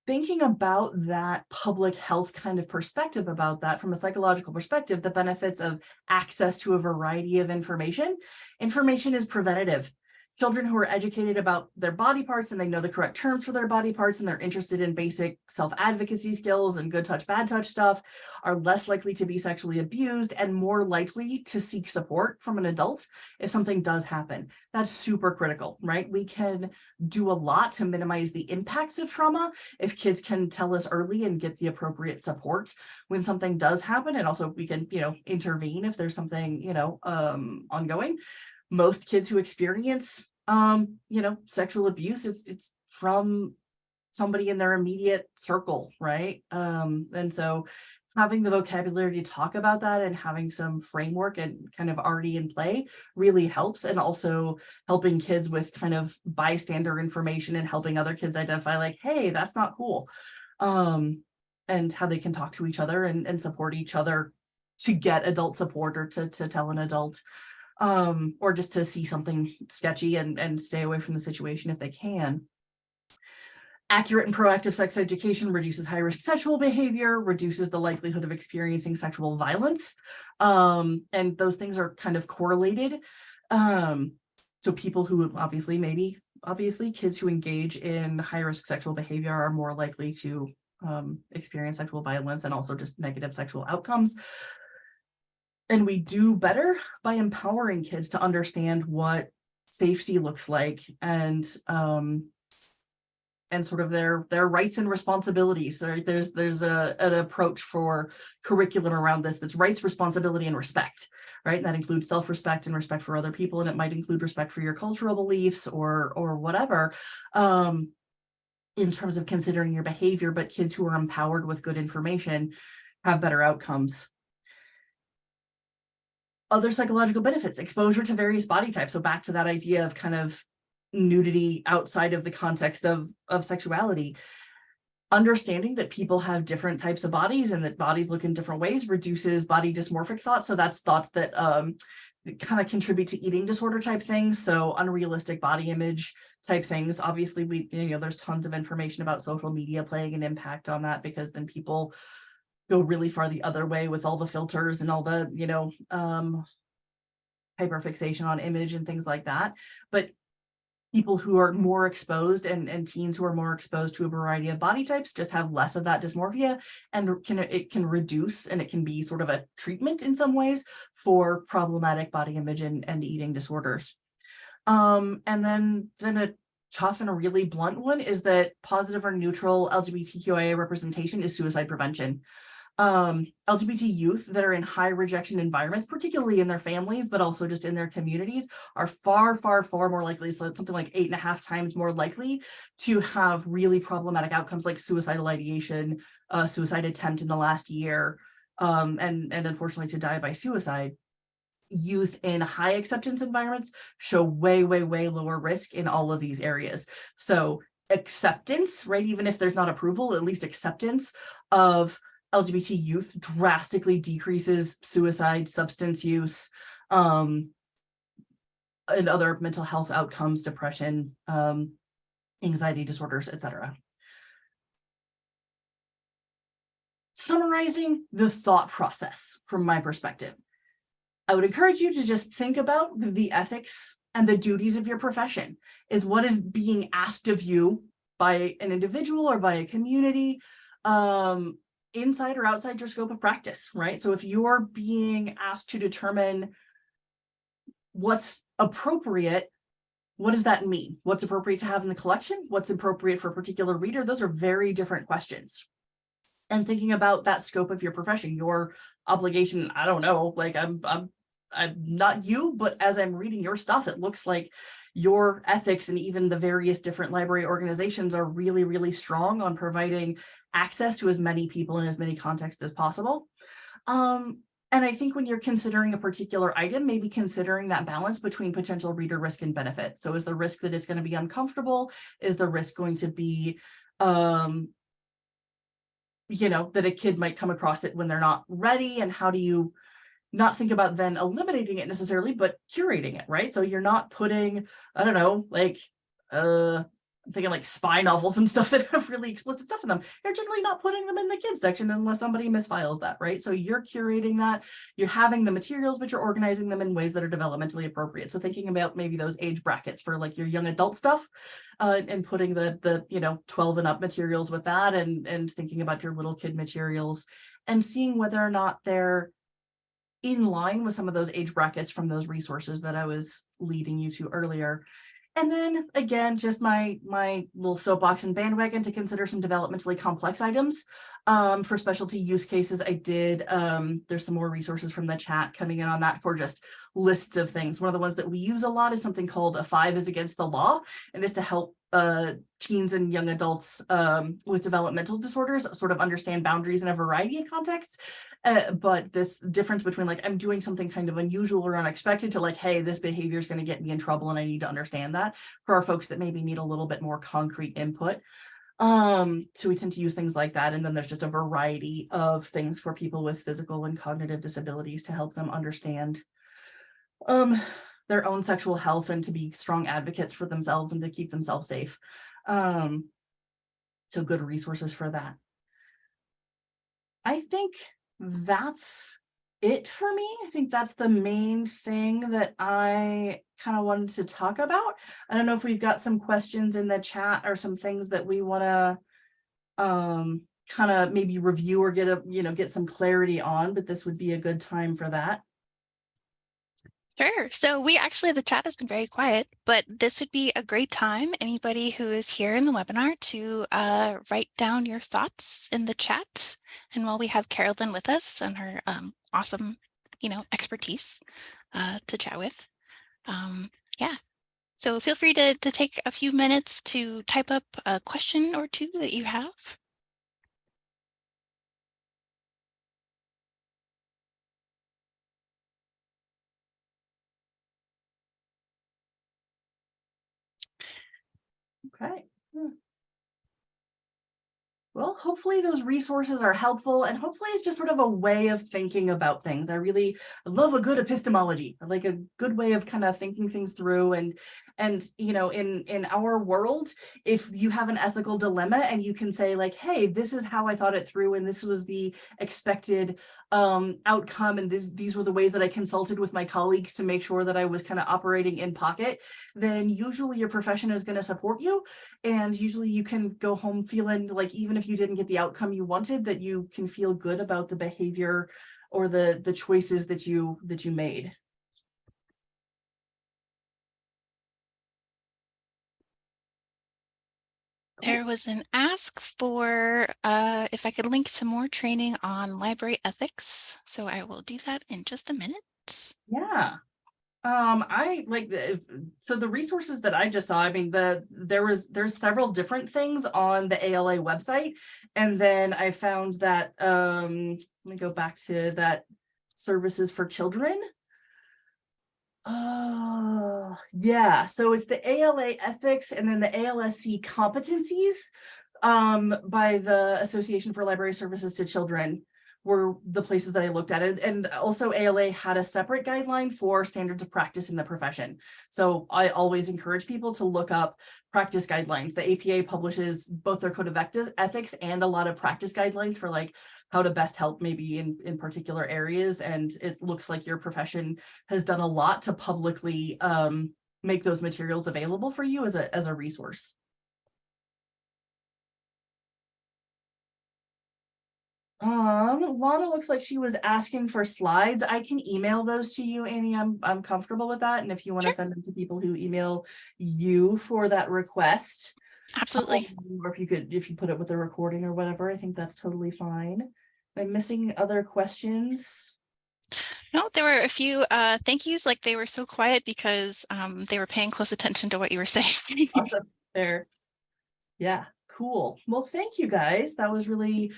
Thinking about that public health kind of perspective about that from a psychological perspective, the benefits of access to a variety of information is preventative. children who are educated about their body parts and they know the correct terms for their body parts and they're interested in basic self-advocacy skills and good touch, bad touch stuff are less likely to be sexually abused and more likely to seek support from an adult if something does happen. That's super critical, right? We can do a lot to minimize the impacts of trauma if kids can tell us early and get the appropriate support when something does happen. And also we can, intervene if there's something, ongoing. Most kids who experience, sexual abuse, it's from somebody in their immediate circle, right? And so having the vocabulary to talk about that and having some framework and kind of already in play really helps. And also helping kids with kind of bystander information and helping other kids identify like, hey, that's not cool. And how they can talk to each other and support each other to get adult support or to tell an adult, or just to see something sketchy and stay away from the situation if they can. Accurate and proactive sex education reduces high-risk sexual behavior, reduces the likelihood of experiencing sexual violence. And those things are kind of correlated. So people who obviously kids who engage in high-risk sexual behavior are more likely to experience sexual violence and also just negative sexual outcomes. And we do better by empowering kids to understand what safety looks like and sort of their rights and responsibilities. Right? There's an approach for curriculum around this that's rights, responsibility, and respect, right? And that includes self-respect and respect for other people, and it might include respect for your cultural beliefs or whatever, in terms of considering your behavior. But kids who are empowered with good information have better outcomes. Other psychological benefits, exposure to various body types. So back to that idea of kind of nudity outside of the context of sexuality. Understanding that people have different types of bodies and that bodies look in different ways reduces body dysmorphic thoughts. So that's thoughts that kind of contribute to eating disorder type things. So unrealistic body image type things. Obviously, there's tons of information about social media playing an impact on that, because then people go really far the other way with all the filters and all the, hyperfixation on image and things like that. But people who are more exposed and teens who are more exposed to a variety of body types just have less of that dysmorphia, and it can reduce, and it can be sort of a treatment in some ways for problematic body image and eating disorders. And then a tough and a really blunt one is that positive or neutral LGBTQIA representation is suicide prevention. LGBT youth that are in high rejection environments, particularly in their families, but also just in their communities, are far, far, far more likely, so it's something like 8.5 times more likely to have really problematic outcomes like suicidal ideation, suicide attempt in the last year, and unfortunately to die by suicide. Youth in high acceptance environments show way, way, way lower risk in all of these areas. So acceptance, right? Even if there's not approval, at least acceptance of LGBT youth drastically decreases suicide, substance use, and other mental health outcomes, depression, anxiety disorders, etc. Summarizing the thought process from my perspective, I would encourage you to just think about the ethics and the duties of your profession. Is what is being asked of you by an individual or by a community, inside or outside your scope of practice, right? So if you're being asked to determine what's appropriate, what does that mean? What's appropriate to have in the collection? What's appropriate for a particular reader? Those are very different questions. And thinking about that scope of your profession, your obligation, I don't know, like I'm not you, but as I'm reading your stuff, it looks like your ethics and even the various different library organizations are really, really strong on providing access to as many people in as many contexts as possible. And I think when you're considering a particular item, maybe considering that balance between potential reader risk and benefit. So is the risk that it's going to be uncomfortable? Is the risk going to be, that a kid might come across it when they're not ready? And how do you not think about then eliminating it necessarily, but curating it, right? So you're not putting, I don't know, like I'm thinking like spy novels and stuff that have really explicit stuff in them. You're generally not putting them in the kids section unless somebody misfiles that, right? So you're curating that, you're having the materials, but you're organizing them in ways that are developmentally appropriate. So thinking about maybe those age brackets for like your young adult stuff, and putting the 12 and up materials with that, and thinking about your little kid materials and seeing whether or not they're in line with some of those age brackets from those resources that I was leading you to earlier. And then again, just my little soapbox and bandwagon to consider some developmentally complex items. For specialty use cases, I did, there's some more resources from the chat coming in on that for just lists of things. One of the ones that we use a lot is something called A 5 is Against the Law, and is to help teens and young adults with developmental disorders sort of understand boundaries in a variety of contexts. But this difference between like, I'm doing something kind of unusual or unexpected to like, hey, this behavior is going to get me in trouble and I need to understand that, for our folks that maybe need a little bit more concrete input. So we tend to use things like that. And then there's just a variety of things for people with physical and cognitive disabilities to help them understand their own sexual health and to be strong advocates for themselves and to keep themselves safe. So good resources for that. I think that's it for me. I think that's the main thing that I kind of wanted to talk about. I don't know if we've got some questions in the chat or some things that we want to kind of maybe review or get some clarity on, but this would be a good time for that. Sure. So the chat has been very quiet, but this would be a great time. Anybody who is here in the webinar to write down your thoughts in the chat. And while we have Carolyn with us and her awesome, expertise to chat with, yeah. So feel free to take a few minutes to type up a question or two that you have. Okay. Well, hopefully those resources are helpful, and hopefully it's just sort of a way of thinking about things. I love a good epistemology. I like a good way of kind of thinking things through, and in our world, if you have an ethical dilemma and you can say like, hey, this is how I thought it through, and this was the expected outcome, and these were the ways that I consulted with my colleagues to make sure that I was kind of operating in pocket, then usually your profession is going to support you, and usually you can go home feeling like, even if you didn't get the outcome you wanted, that you can feel good about the behavior or the choices that you made. There was an ask for if I could link to more training on library ethics. So I will do that in just a minute. Yeah. I like so the resources that I just saw, I mean, there's several different things on the ALA website. And then I found that, let me go back to that services for children. Yeah, so it's the ALA ethics and then the ALSC competencies by the Association for Library Services to Children were the places that I looked at it. And also ALA had a separate guideline for standards of practice in the profession. So I always encourage people to look up practice guidelines. The APA publishes both their code of ethics and a lot of practice guidelines for like how to best help maybe in particular areas. And it looks like your profession has done a lot to publicly make those materials available for you as a resource. Lana looks like she was asking for slides. I can email those to you, Annie. I'm comfortable with that. And if you want to send them to people who email you for that request, absolutely. Or if you put it with the recording or whatever, I think that's totally fine. I'm missing other questions. No, there were a few thank yous. Like they were so quiet because they were paying close attention to what you were saying. Awesome. There. Yeah, cool. Well, thank you guys. That was really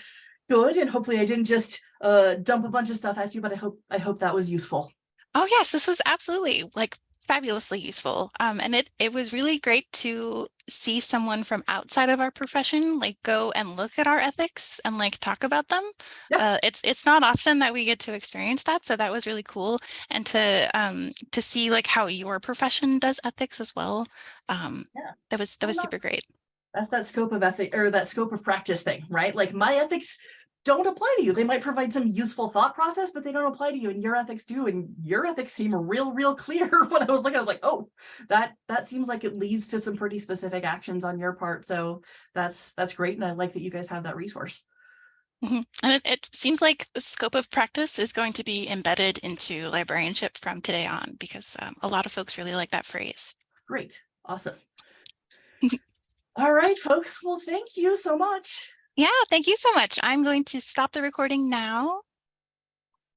good, and hopefully I didn't just dump a bunch of stuff at you, but I hope that was useful. Oh yes, this was absolutely like fabulously useful. And it was really great to see someone from outside of our profession like go and look at our ethics and like talk about them. Yeah, It's not often that we get to experience that, so that was really cool. And to see like how your profession does ethics as well. yeah. That Well, was super great. that's that scope of ethic or that scope of practice thing, right? Like my ethics don't apply to you. They might provide some useful thought process, but they don't apply to you, and your ethics do. And your ethics seem real clear. When I was looking, I was like, oh, that seems like it leads to some pretty specific actions on your part. So that's great, and I like that you guys have that resource. And it seems like the scope of practice is going to be embedded into librarianship from today on, because a lot of folks really like that phrase. Great, awesome. All right, folks. Well, thank you so much. Yeah, thank you so much. I'm going to stop the recording now